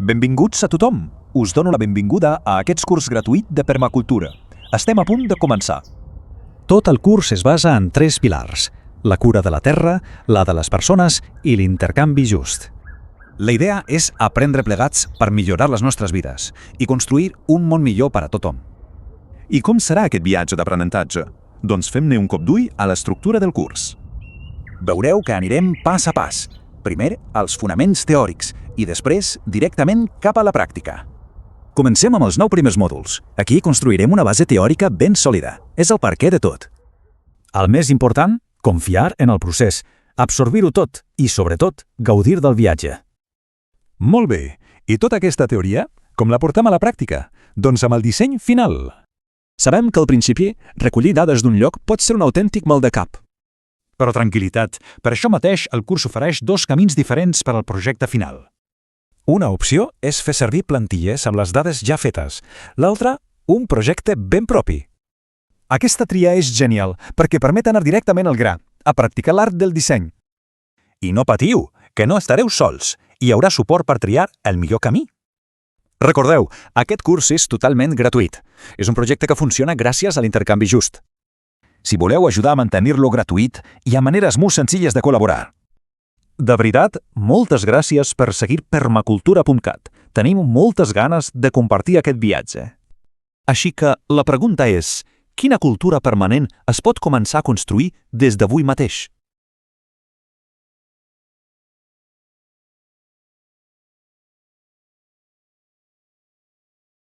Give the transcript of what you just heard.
Benvinguts a tothom! Us dono la benvinguda a aquest curs gratuït de permacultura. Estem a punt de començar. Tot el curs es basa en 3 pilars: la cura de la terra, la de les persones i l'intercanvi just. La idea és aprendre plegats per millorar les nostres vides i construir un món millor per a tothom. I com serà aquest viatge d'aprenentatge? Doncs fem-ne un cop d'ull a l'estructura del curs. Veureu que anirem pas a pas. Primer, als fonaments teòrics i després directament cap a la pràctica. Comencem amb els 9 primers mòduls. Aquí construirem una base teòrica ben sòlida. És el perquè de tot. El més important, confiar en el procés, absorbir-ho tot i, sobretot, gaudir del viatge. Molt bé. I tota aquesta teoria, com la portem a la pràctica? Doncs amb el disseny final. Sabem que al principi recollir dades d'un lloc pot ser un autèntic mal de cap. Però tranquil·litat, per això mateix el curs ofereix 2 camins diferents per al projecte final. Una opció és fer servir plantilles amb les dades ja fetes. L'altra, un projecte ben propi. Aquesta tria és genial perquè permet anar directament al gra, a practicar l'art del disseny. I no patiu, que no estareu sols. Hi haurà suport per triar el millor camí. Recordeu, aquest curs és totalment gratuït. És un projecte que funciona gràcies a l'intercanvi just. Si voleu ajudar a mantenir-lo gratuït, hi ha maneres molt senzilles de col·laborar. De veritat, moltes gràcies per seguir permacultura.cat. Tenim moltes ganes de compartir aquest viatge. Així que la pregunta és, quina cultura permanent es pot començar a construir des d'avui mateix?